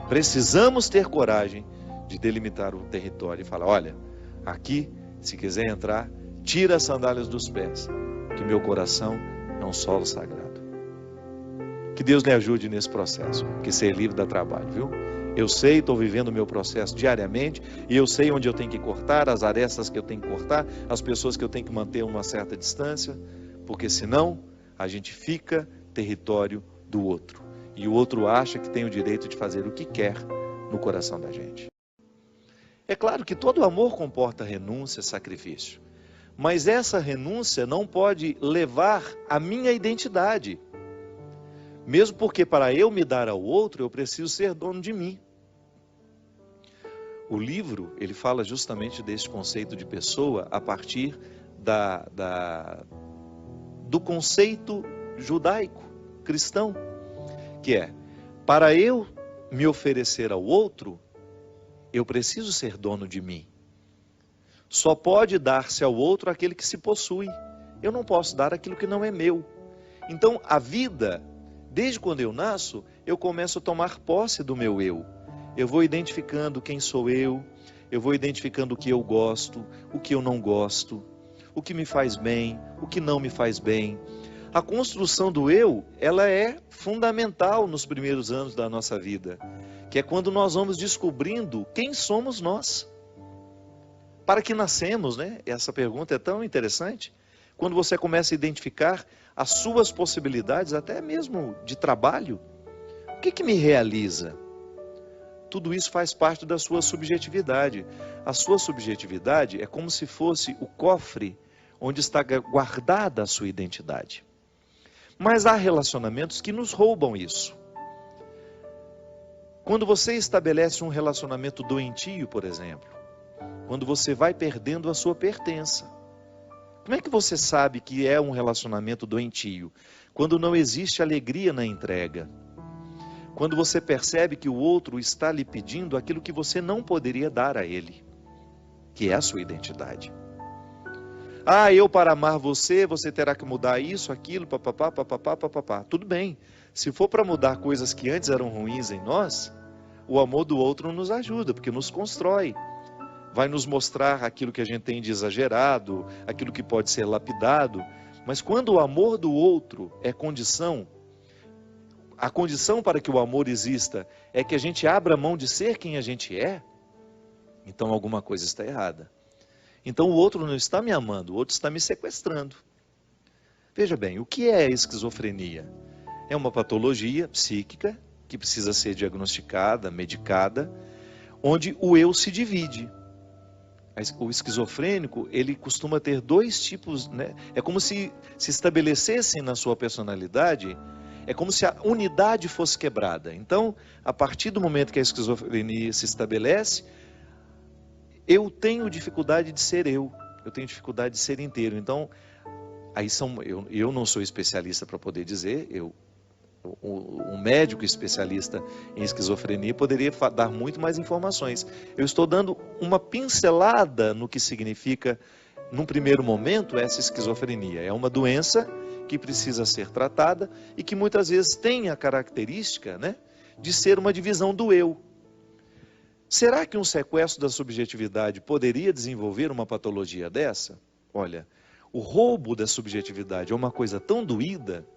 Precisamos ter coragem de delimitar o território e falar: olha, aqui, se quiser entrar, tira as sandálias dos pés, que meu coração é um solo sagrado. Que Deus lhe ajude nesse processo, que ser livre dá trabalho, viu? Eu sei, estou vivendo o meu processo diariamente, e eu sei onde eu tenho que cortar, as arestas que eu tenho que cortar, as pessoas que eu tenho que manter uma certa distância, porque senão a gente fica território do outro. E o outro acha que tem o direito de fazer o que quer no coração da gente. É claro que todo amor comporta renúncia, sacrifício. Mas essa renúncia não pode levar a minha identidade. Mesmo porque para eu me dar ao outro, eu preciso ser dono de mim. O livro, ele fala justamente desse conceito de pessoa a partir do conceito judaico, cristão, que é, para eu me oferecer ao outro, eu preciso ser dono de mim. Só pode dar-se ao outro aquele que se possui. Eu não posso dar aquilo que não é meu. Então, a vida, desde quando eu nasço, eu começo a tomar posse do meu eu. Eu vou identificando quem sou eu vou identificando o que eu gosto, o que eu não gosto, o que me faz bem, o que não me faz bem. A construção do eu, ela é fundamental nos primeiros anos da nossa vida, que é quando nós vamos descobrindo quem somos nós. Para que nascemos, né? Essa pergunta é tão interessante. Quando você começa a identificar as suas possibilidades, até mesmo de trabalho, o que me realiza? Tudo isso faz parte da sua subjetividade. A sua subjetividade é como se fosse o cofre onde está guardada a sua identidade. Mas há relacionamentos que nos roubam isso. Quando você estabelece um relacionamento doentio, por exemplo, quando você vai perdendo a sua pertença. Como é que você sabe que é um relacionamento doentio? Quando não existe alegria na entrega. Quando você percebe que o outro está lhe pedindo aquilo que você não poderia dar a ele, que é a sua identidade. Eu para amar você, você terá que mudar isso, aquilo, papapá, papapá, papapá. Tudo bem. Se for para mudar coisas que antes eram ruins em nós, o amor do outro nos ajuda, porque nos constrói. Vai nos mostrar aquilo que a gente tem de exagerado, aquilo que pode ser lapidado. Mas quando o amor do outro é condição, a condição para que o amor exista é que a gente abra mão de ser quem a gente é, então alguma coisa está errada. Então o outro não está me amando, o outro está me sequestrando. Veja bem, o que é a esquizofrenia? É uma patologia psíquica que precisa ser diagnosticada, medicada, onde o eu se divide. O esquizofrênico, ele costuma ter dois tipos, né? É como se estabelecessem na sua personalidade, é como se a unidade fosse quebrada. Então, a partir do momento que a esquizofrenia se estabelece, eu tenho dificuldade de ser eu tenho dificuldade de ser inteiro. Então, eu não sou especialista para poder dizer, um médico especialista em esquizofrenia poderia dar muito mais informações. Eu estou dando uma pincelada no que significa, num primeiro momento, essa esquizofrenia. É uma doença que precisa ser tratada e que muitas vezes tem a característica, né, de ser uma divisão do eu. Será que um sequestro da subjetividade poderia desenvolver uma patologia dessa? Olha, o roubo da subjetividade é uma coisa tão doída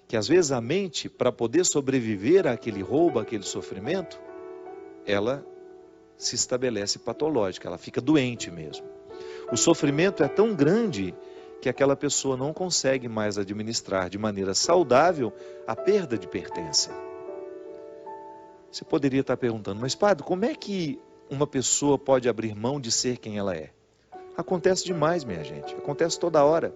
que às vezes a mente, para poder sobreviver àquele roubo, àquele sofrimento, ela se estabelece patológica, ela fica doente mesmo. O sofrimento é tão grande que aquela pessoa não consegue mais administrar de maneira saudável a perda de pertença. Você poderia estar perguntando, mas padre, como é que uma pessoa pode abrir mão de ser quem ela é? Acontece demais, minha gente, acontece toda hora.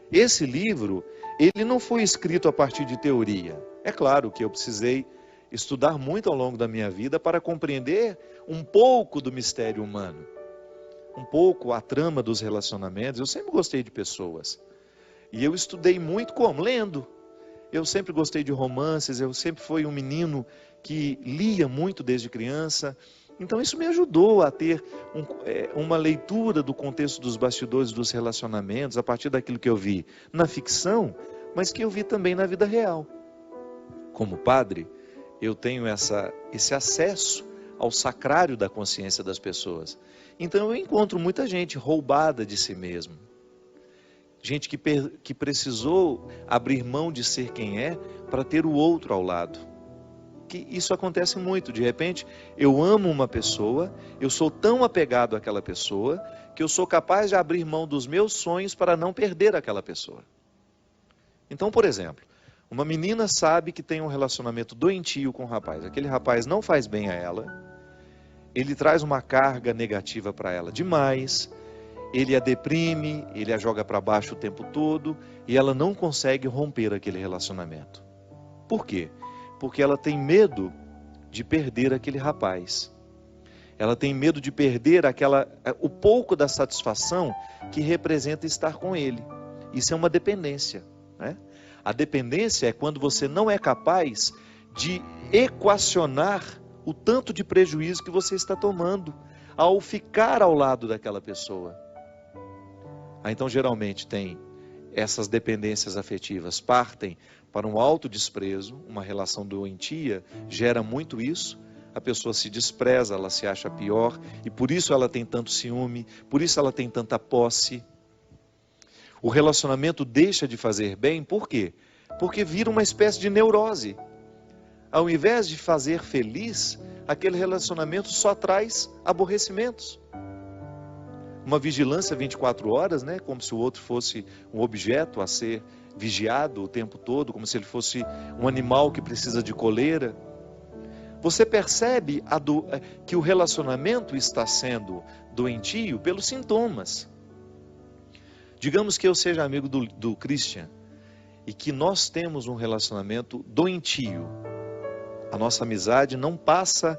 Esse livro, ele não foi escrito a partir de teoria. É claro que eu precisei estudar muito ao longo da minha vida para compreender um pouco do mistério humano, um pouco a trama dos relacionamentos. Eu sempre gostei de pessoas. E eu estudei muito como? Lendo. Eu sempre gostei de romances, eu sempre fui um menino que lia muito desde criança. Então isso me ajudou a ter uma leitura do contexto dos bastidores dos relacionamentos, a partir daquilo que eu vi na ficção, mas que eu vi também na vida real. Como padre, eu tenho esse acesso ao sacrário da consciência das pessoas. Então eu encontro muita gente roubada de si mesmo. Gente que precisou abrir mão de ser quem é para ter o outro ao lado. Que isso acontece muito. De repente, eu amo uma pessoa, eu sou tão apegado àquela pessoa, que eu sou capaz de abrir mão dos meus sonhos para não perder aquela pessoa. Então, por exemplo, uma menina sabe que tem um relacionamento doentio com um rapaz. Aquele rapaz não faz bem a ela, ele traz uma carga negativa para ela demais, ele a deprime, ele a joga para baixo o tempo todo, e ela não consegue romper aquele relacionamento. Por quê? Porque ela tem medo de perder aquele rapaz. Ela tem medo de perder o pouco da satisfação que representa estar com ele. Isso é uma dependência, né? A dependência é quando você não é capaz de equacionar o tanto de prejuízo que você está tomando ao ficar ao lado daquela pessoa. Então, geralmente, tem essas dependências afetivas, partem para um autodesprezo, uma relação doentia, gera muito isso. A pessoa se despreza, ela se acha pior, e por isso ela tem tanto ciúme, por isso ela tem tanta posse. O relacionamento deixa de fazer bem, por quê? Porque vira uma espécie de neurose. Ao invés de fazer feliz, aquele relacionamento só traz aborrecimentos. Uma vigilância 24 horas, né? Como se o outro fosse um objeto a ser vigiado o tempo todo, como se ele fosse um animal que precisa de coleira. Você percebe que o relacionamento está sendo doentio pelos sintomas. Digamos que eu seja amigo do Christian e que nós temos um relacionamento doentio. A nossa amizade não passa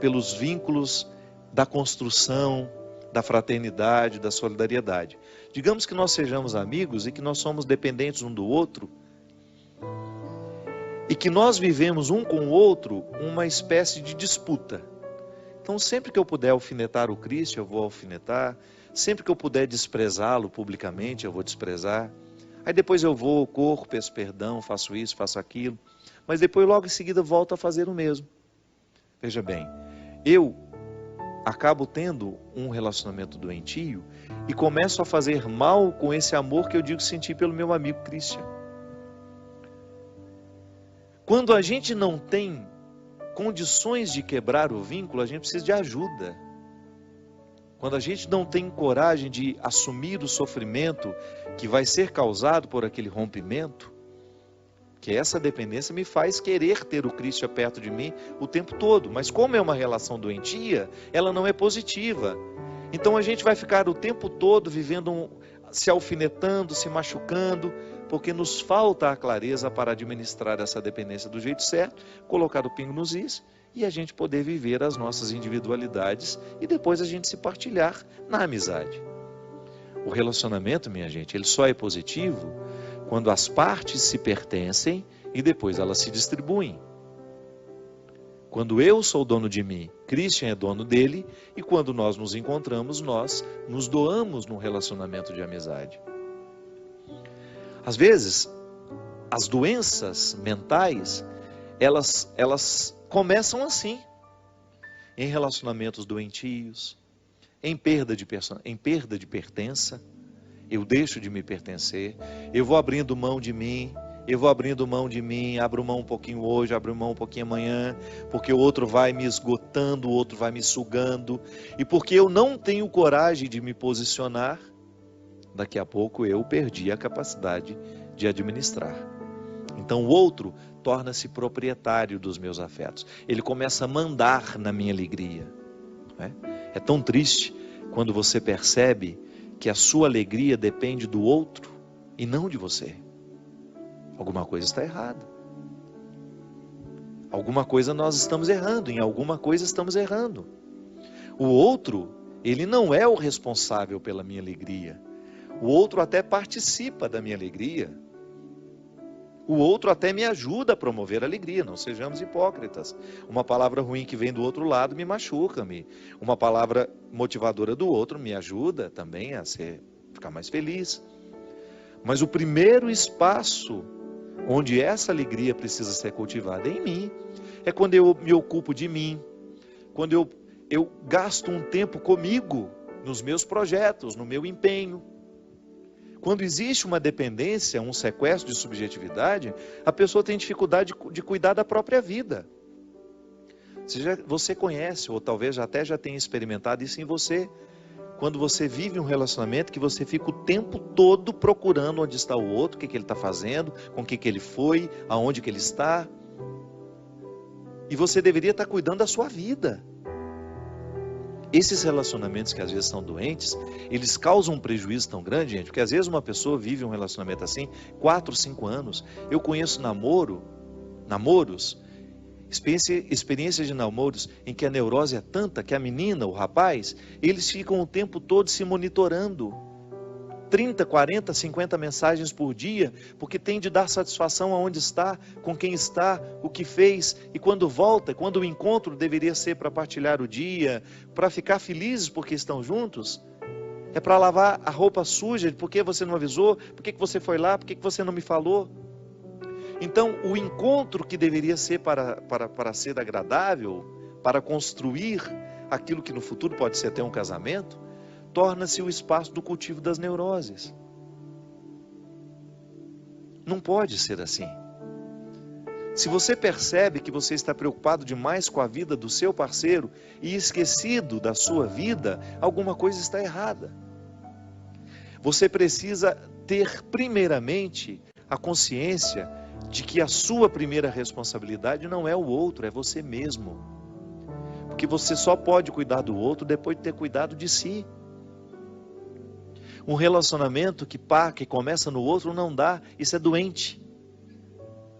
pelos vínculos da construção, da fraternidade, da solidariedade. Digamos que nós sejamos amigos e que nós somos dependentes um do outro e que nós vivemos um com o outro uma espécie de disputa. Então, sempre que eu puder alfinetar o Cristo, eu vou alfinetar. Sempre que eu puder desprezá-lo publicamente, eu vou desprezar. Aí depois eu vou, corro, peço perdão, faço isso, faço aquilo. Mas depois, logo em seguida, volto a fazer o mesmo. Veja bem, eu acabo tendo um relacionamento doentio e começo a fazer mal com esse amor que eu digo sentir pelo meu amigo Christian. Quando a gente não tem condições de quebrar o vínculo, a gente precisa de ajuda. Quando a gente não tem coragem de assumir o sofrimento que vai ser causado por aquele rompimento, que essa dependência me faz querer ter o Cristo perto de mim o tempo todo. Mas como é uma relação doentia, ela não é positiva. Então a gente vai ficar o tempo todo vivendo, se alfinetando, se machucando, porque nos falta a clareza para administrar essa dependência do jeito certo, colocar o pingo nos is e a gente poder viver as nossas individualidades e depois a gente se partilhar na amizade. O relacionamento, minha gente, ele só é positivo quando as partes se pertencem e depois elas se distribuem. Quando eu sou dono de mim, Christian é dono dele, e quando nós nos encontramos, nós nos doamos num relacionamento de amizade. Às vezes, as doenças mentais, elas começam assim, em relacionamentos doentios, em perda de pertença. Eu deixo de me pertencer, eu vou abrindo mão de mim, abro mão um pouquinho hoje, abro mão um pouquinho amanhã, porque o outro vai me esgotando, o outro vai me sugando, e porque eu não tenho coragem de me posicionar, daqui a pouco eu perdi a capacidade de administrar. Então o outro torna-se proprietário dos meus afetos, ele começa a mandar na minha alegria. É tão triste quando você percebe que a sua alegria depende do outro e não de você. Alguma coisa está errada. Alguma coisa nós estamos errando, em alguma coisa estamos errando. O outro, ele não é o responsável pela minha alegria. O outro até participa da minha alegria. O outro até me ajuda a promover a alegria, não sejamos hipócritas. Uma palavra ruim que vem do outro lado me machuca. Uma palavra motivadora do outro me ajuda também a ficar mais feliz. Mas o primeiro espaço onde essa alegria precisa ser cultivada? É em mim. É quando eu me ocupo de mim, quando eu gasto um tempo comigo, nos meus projetos, no meu empenho. Quando existe uma dependência, um sequestro de subjetividade, a pessoa tem dificuldade de cuidar da própria vida. Você conhece, ou talvez até já tenha experimentado isso em você, quando você vive um relacionamento que você fica o tempo todo procurando onde está o outro, o que ele está fazendo, com o que ele foi, aonde que ele está. E você deveria estar cuidando da sua vida. Esses relacionamentos que às vezes são doentes, eles causam um prejuízo tão grande, gente, porque às vezes uma pessoa vive um relacionamento assim, 4, 5 anos. Eu conheço namoros, experiências de namoros em que a neurose é tanta que a menina, o rapaz, eles ficam o tempo todo se monitorando. 30, 40, 50 mensagens por dia, porque tem de dar satisfação aonde está, com quem está, o que fez, e quando volta, quando o encontro deveria ser para partilhar o dia, para ficar felizes porque estão juntos, é para lavar a roupa suja, por que você não avisou, por que você foi lá, por que você não me falou. Então, o encontro que deveria ser para ser agradável, para construir aquilo que no futuro pode ser até um casamento, torna-se o espaço do cultivo das neuroses. Não pode ser assim. Se você percebe que você está preocupado demais com a vida do seu parceiro e esquecido da sua vida, alguma coisa está errada. Você precisa ter primeiramente a consciência de que a sua primeira responsabilidade não é o outro, é você mesmo. Porque você só pode cuidar do outro depois de ter cuidado de si. Um relacionamento que começa no outro não dá, isso é doente.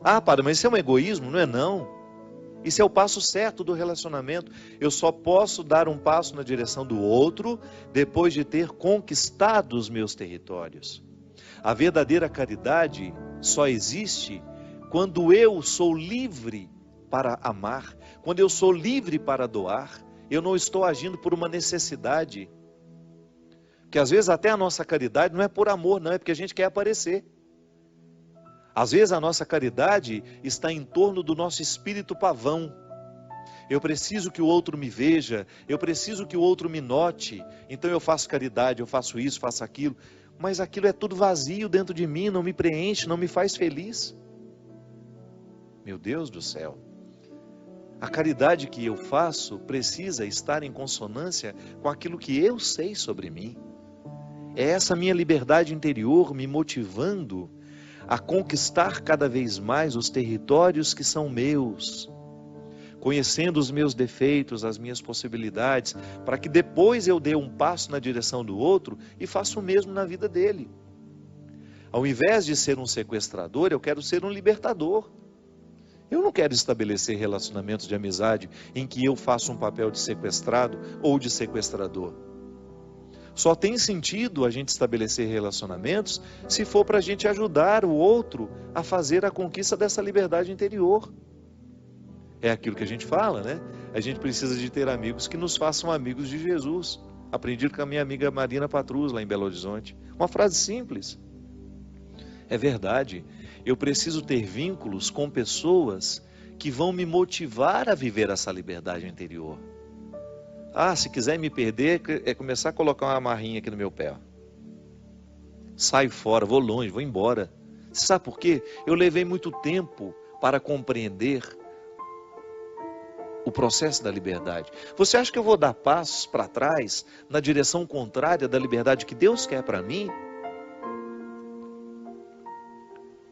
Ah, padre, mas isso é um egoísmo? Não é não. Isso é o passo certo do relacionamento. Eu só posso dar um passo na direção do outro depois de ter conquistado os meus territórios. A verdadeira caridade só existe quando eu sou livre para amar, quando eu sou livre para doar. Eu não estou agindo por uma necessidade. Porque às vezes até a nossa caridade não é por amor, não, é porque a gente quer aparecer. Às vezes a nossa caridade está em torno do nosso espírito pavão. Eu preciso que o outro me veja, eu preciso que o outro me note, então eu faço caridade, eu faço isso, faço aquilo. Mas aquilo é tudo vazio dentro de mim, não me preenche, não me faz feliz. Meu Deus do céu. A caridade que eu faço precisa estar em consonância com aquilo que eu sei sobre mim. É essa minha liberdade interior me motivando a conquistar cada vez mais os territórios que são meus, conhecendo os meus defeitos, as minhas possibilidades, para que depois eu dê um passo na direção do outro e faça o mesmo na vida dele. Ao invés de ser um sequestrador, eu quero ser um libertador. Eu não quero estabelecer relacionamentos de amizade em que eu faço um papel de sequestrado ou de sequestrador. Só tem sentido a gente estabelecer relacionamentos se for para a gente ajudar o outro a fazer a conquista dessa liberdade interior. É aquilo que a gente fala, né? A gente precisa de ter amigos que nos façam amigos de Jesus. Aprendi com a minha amiga Marina Patrus, lá em Belo Horizonte. Uma frase simples. É verdade. Eu preciso ter vínculos com pessoas que vão me motivar a viver essa liberdade interior. Ah, se quiser me perder, é começar a colocar uma amarrinha aqui no meu pé. Saio fora, vou longe, vou embora. Você sabe por quê? Eu levei muito tempo para compreender o processo da liberdade. Você acha que eu vou dar passos para trás, na direção contrária da liberdade que Deus quer para mim?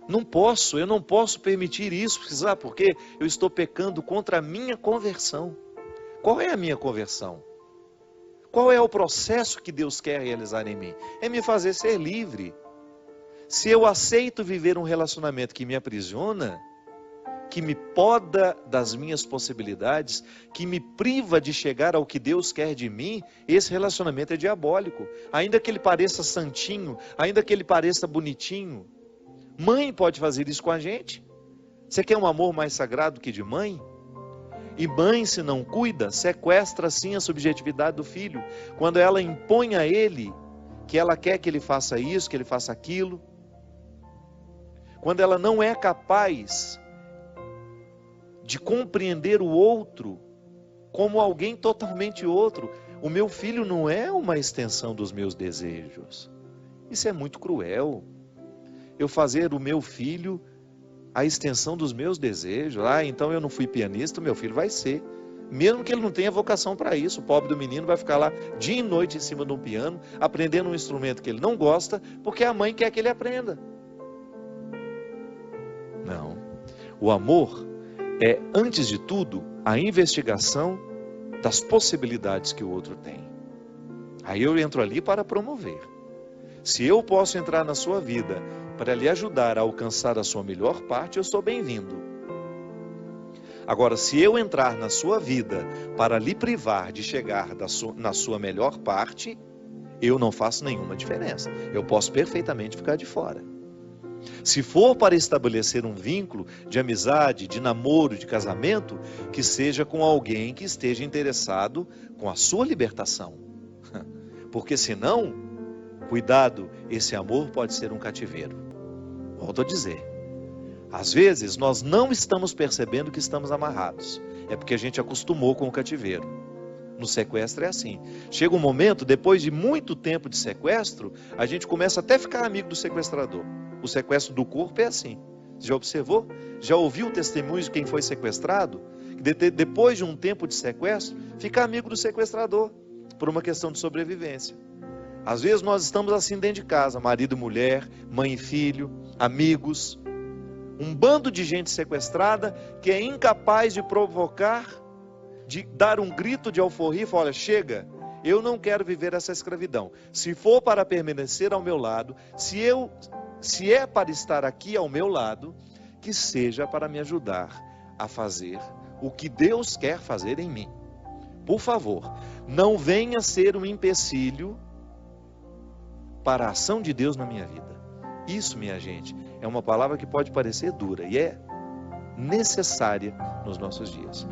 Não posso, eu não posso permitir isso, sabe por quê? Eu estou pecando contra a minha conversão. Qual é a minha conversão? Qual é o processo que Deus quer realizar em mim? É me fazer ser livre. Se eu aceito viver um relacionamento que me aprisiona, que me poda das minhas possibilidades, que me priva de chegar ao que Deus quer de mim, esse relacionamento é diabólico. Ainda que ele pareça santinho, ainda que ele pareça bonitinho. Mãe pode fazer isso com a gente. Você quer um amor mais sagrado que de mãe? E mãe, se não cuida, sequestra sim a subjetividade do filho. Quando ela impõe a ele que ela quer que ele faça isso, que ele faça aquilo. quando ela não é capaz de compreender o outro como alguém totalmente outro. O meu filho não é uma extensão dos meus desejos. Isso é muito cruel. Eu fazer o meu filho a extensão dos meus desejos. Então eu não fui pianista, meu filho vai ser. Mesmo que ele não tenha vocação para isso, o pobre do menino vai ficar lá dia e noite em cima de um piano, aprendendo um instrumento que ele não gosta, porque a mãe quer que ele aprenda. Não. O amor é, antes de tudo, a investigação das possibilidades que o outro tem. Aí eu entro ali para promover. Se eu posso entrar na sua vida para lhe ajudar a alcançar a sua melhor parte, eu sou bem-vindo. Agora, se eu entrar na sua vida para lhe privar de chegar na sua melhor parte, eu não faço nenhuma diferença. Eu posso perfeitamente ficar de fora. Se for para estabelecer um vínculo de amizade, de namoro, de casamento, que seja com alguém que esteja interessado com a sua libertação. Porque senão, cuidado, esse amor pode ser um cativeiro. Volto a dizer, às vezes nós não estamos percebendo que estamos amarrados. É porque a gente acostumou com o cativeiro. No sequestro é assim. Chega um momento, depois de muito tempo de sequestro, a gente começa até a ficar amigo do sequestrador. O sequestro do corpo é assim. Já observou? Já ouviu o testemunho de quem foi sequestrado? Depois de um tempo de sequestro, fica amigo do sequestrador, por uma questão de sobrevivência. Às vezes nós estamos assim dentro de casa, marido e mulher, mãe e filho, amigos. Um bando de gente sequestrada que é incapaz de provocar, de dar um grito de alforria e falar, olha, chega, eu não quero viver essa escravidão. Se for para permanecer ao meu lado, se é para estar aqui ao meu lado, que seja para me ajudar a fazer o que Deus quer fazer em mim. Por favor, não venha ser um empecilho para a ação de Deus na minha vida. Isso, minha gente, é uma palavra que pode parecer dura e é necessária nos nossos dias.